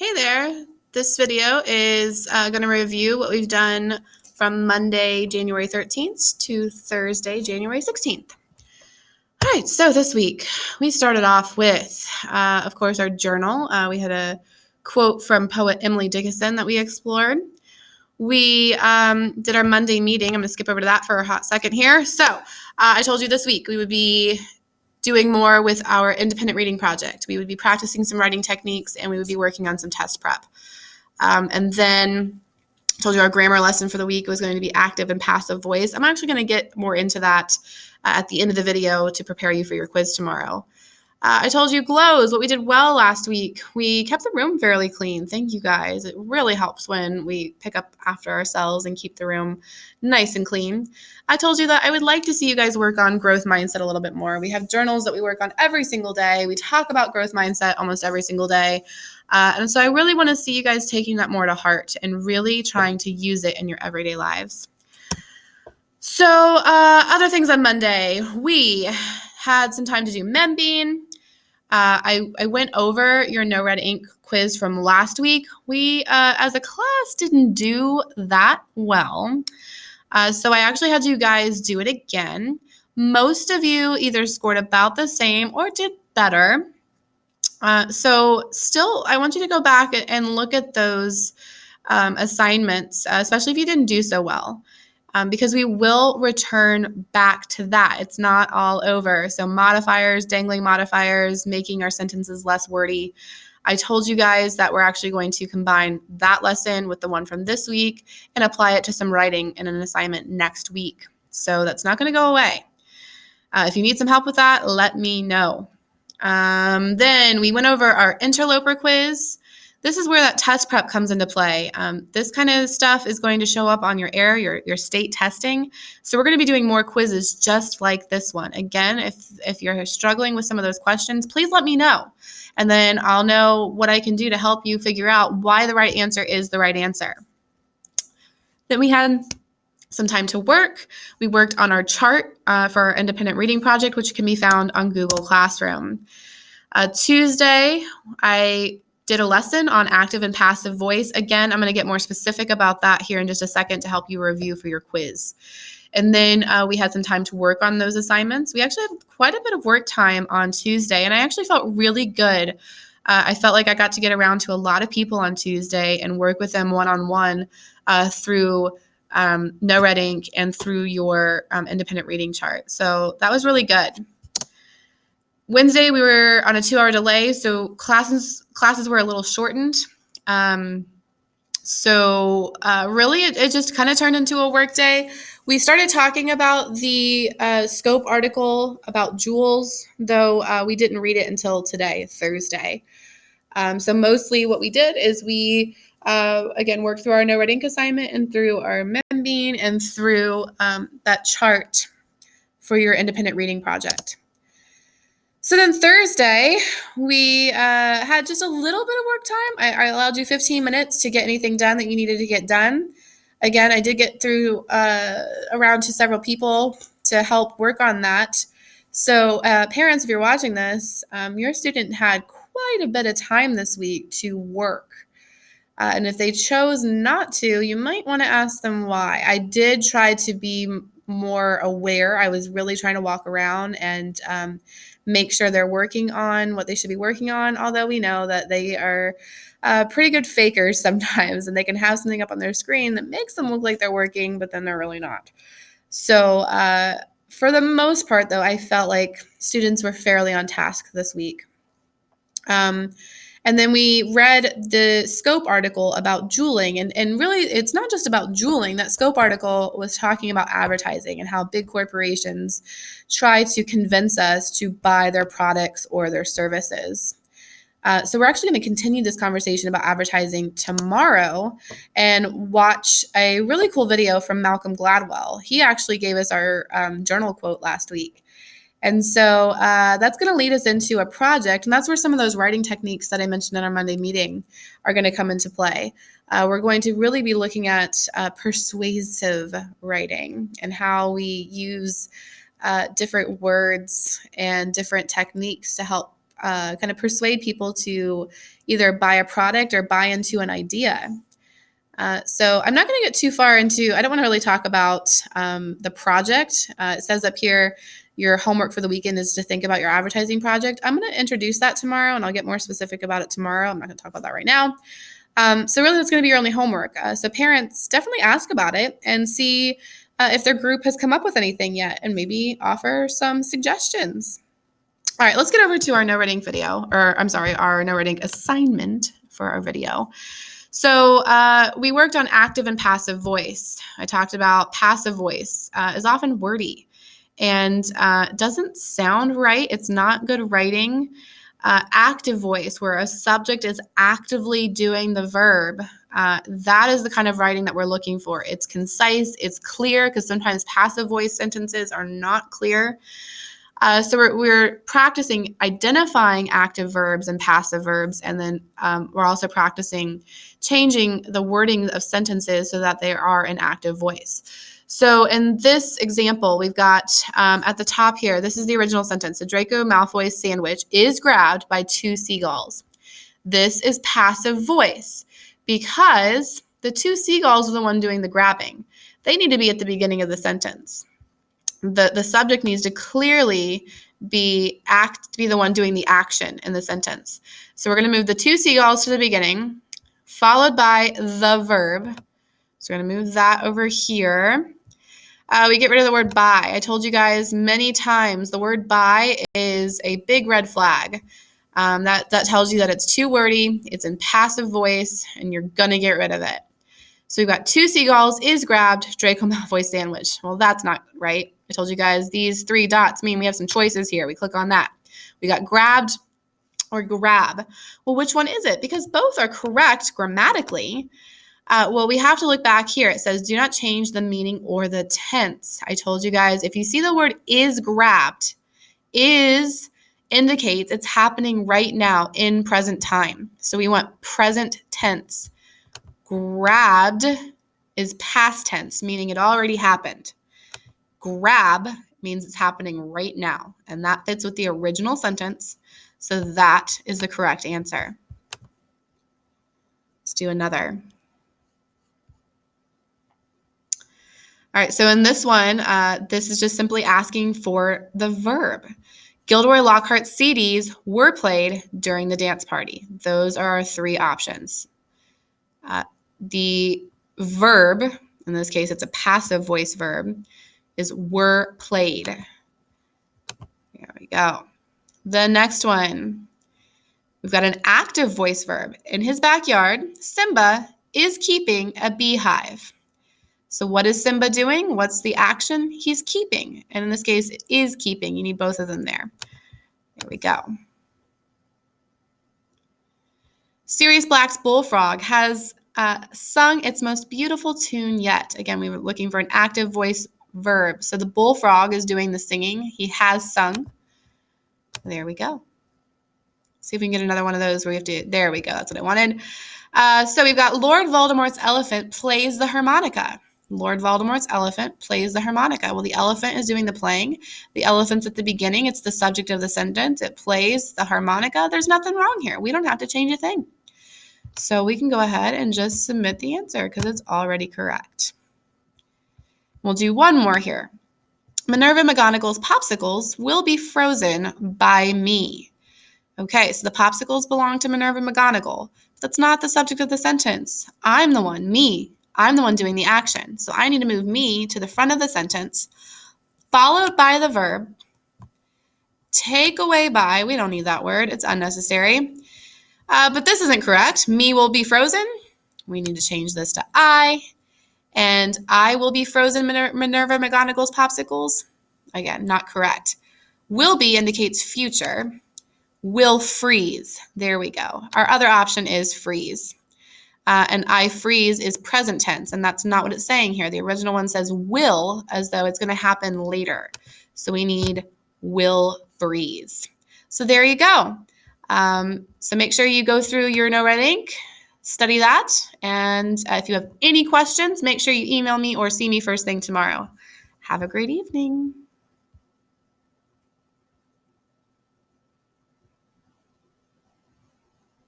Hey there, this video is going to review what we've done from Monday, January 13th to Thursday, January 16th. All right, so this week we started off with, of course, our journal. We had a quote from poet Emily Dickinson that we explored. We did our Monday meeting. I'm going to skip over to that for a hot second here. So I told you this week we would be doing more with our independent reading project. We would be practicing some writing techniques and we would be working on some test prep. And then I told you our grammar lesson for the week was going to be active and passive voice. I'm actually going to get more into that at the end of the video to prepare you for your quiz tomorrow. I told you glows, what we did well last week. We kept the room fairly clean. Thank you guys. It really helps when we pick up after ourselves and keep the room nice and clean. I told you that I would like to see you guys work on growth mindset a little bit more. We have journals that we work on every single day. We talk about growth mindset almost every single day. And so I really want to see you guys taking that more to heart and really trying to use it in your everyday lives. So other things on Monday, we had some time to do membeing. I went over your No Red Ink quiz from last week. We, as a class, didn't do that well. So I actually had you guys do it again. Most of you either scored about the same or did better. So still, I want you to go back and look at those assignments, especially if you didn't do so well. Because we will return back to that. It's not all over. So modifiers, dangling modifiers, making our sentences less wordy. I told you guys that we're actually going to combine that lesson with the one from this week and apply it to some writing in an assignment next week. So that's not going to go away. If you need some help with that, let me know. Then we went over our interloper quiz. This is where that test prep comes into play. This kind of stuff is going to show up on your AIR, your state testing. So we're going to be doing more quizzes just like this one. Again, if you're struggling with some of those questions, please let me know. And then I'll know what I can do to help you figure out why the right answer is the right answer. Then we had some time to work. We worked on our chart for our independent reading project, which can be found on Google Classroom. Tuesday, I did a lesson on active and passive voice. Again, I'm going to get more specific about that here in just a second to help you review for your quiz. And then we had some time to work on those assignments. We actually had quite a bit of work time on Tuesday, and I actually felt really good. I felt like I got to get around to a lot of people on Tuesday and work with them one-on-one through No Red Ink and through your independent reading chart. So that was really good. Wednesday, we were on a 2-hour delay, so classes were a little shortened. So really, it just kind of turned into a work day. We started talking about the scope article about joules, though we didn't read it until today, Thursday. So mostly what we did is we, again, worked through our No Red Ink assignment and through our membeing and through that chart for your independent reading project. So then Thursday, we had just a little bit of work time. I allowed you 15 minutes to get anything done that you needed to get done. Again, I did get through around to several people to help work on that. So parents, if you're watching this, your student had quite a bit of time this week to work. And if they chose not to, you might want to ask them why. I did try to be more aware. I was really trying to walk around and make sure they're working on what they should be working on, although we know that they are pretty good fakers sometimes, and they can have something up on their screen that makes them look like they're working, but then they're really not. So for the most part, though, I felt like students were fairly on task this week. And then we read the scope article about jouling. And really, it's not just about jouling. That scope article was talking about advertising and how big corporations try to convince us to buy their products or their services. So we're actually going to continue this conversation about advertising tomorrow and watch a really cool video from Malcolm Gladwell. He actually gave us our journal quote last week. And so that's going to lead us into a project, and that's where some of those writing techniques that I mentioned in our Monday meeting are going to come into play. We're going to really be looking at persuasive writing and how we use different words and different techniques to help kind of persuade people to either buy a product or buy into an idea. So I'm not going to get too far into, I don't want to really talk about the project. It says up here, your homework for the weekend is to think about your advertising project. I'm going to introduce that tomorrow, and I'll get more specific about it tomorrow. I'm not going to talk about that right now. So really, that's going to be your only homework. So parents, definitely ask about it and see if their group has come up with anything yet, and maybe offer some suggestions. All right, let's get over to our no writing video, or I'm sorry, our no writing assignment for our video. So we worked on active and passive voice. I talked about passive voice is often wordy and doesn't sound right. It's not good writing. Active voice, where a subject is actively doing the verb, that is the kind of writing that we're looking for. It's concise, it's clear, because sometimes passive voice sentences are not clear. So we're practicing identifying active verbs and passive verbs, and then we're also practicing changing the wording of sentences so that they are in active voice. So in this example, we've got at the top here, this is the original sentence. The Draco Malfoy's sandwich is grabbed by 2 seagulls. This is passive voice because the 2 seagulls are the one doing the grabbing. They need to be at the beginning of the sentence. The subject needs to clearly be the one doing the action in the sentence. So we're going to move the 2 seagulls to the beginning, followed by the verb. So we're going to move that over here. We get rid of the word by. I told you guys many times the word by is a big red flag. That tells you that it's too wordy, it's in passive voice, and you're going to get rid of it. So we've got 2 seagulls is grabbed Draco Malfoy sandwich. Well, that's not right. I told you guys these 3 dots mean we have some choices here. We click on that. We got grabbed or grab. Well, which one is it? Because both are correct grammatically. Well, we have to look back here. It says, do not change the meaning or the tense. I told you guys, if you see the word is grabbed, is indicates it's happening right now in present time. So we want present tense. Grabbed is past tense, meaning it already happened. Grab means it's happening right now, and that fits with the original sentence. So that is the correct answer. Let's do another. All right, so in this one, this is just simply asking for the verb. Gilderoy Lockhart's CDs were played during the dance party. Those are our 3 options. The verb, in this case, it's a passive voice verb, is were played. There we go. The next one, we've got an active voice verb. In his backyard, Simba is keeping a beehive. So what is Simba doing? What's the action? He's keeping. And in this case, it is keeping. You need both of them there. There we go. Sirius Black's Bullfrog has sung its most beautiful tune yet. Again, we were looking for an active voice verb. So the bullfrog is doing the singing. He has sung. There we go. See if we can get another one of those where we have to, there we go. That's what I wanted. So we've got Lord Voldemort's elephant plays the harmonica. Lord Voldemort's elephant plays the harmonica. Well, the elephant is doing the playing. The elephant's at the beginning. It's the subject of the sentence. It plays the harmonica. There's nothing wrong here. We don't have to change a thing. So we can go ahead and just submit the answer because it's already correct. We'll do one more here. Minerva McGonagall's popsicles will be frozen by me. Okay, so the popsicles belong to Minerva McGonagall. That's not the subject of the sentence. I'm the one, me. I'm the one doing the action. So I need to move me to the front of the sentence, followed by the verb, take away by, we don't need that word, it's unnecessary. But this isn't correct. Me will be frozen. We need to change this to I. And I will be frozen Minerva McGonagall's popsicles. Again, not correct. Will be indicates future. Will freeze. There we go. Our other option is freeze. And I freeze is present tense, and that's not what it's saying here. The original one says will, as though it's going to happen later. So we need will freeze. So there you go. So make sure you go through your No Red Ink, study that, and if you have any questions, make sure you email me or see me first thing tomorrow. Have a great evening.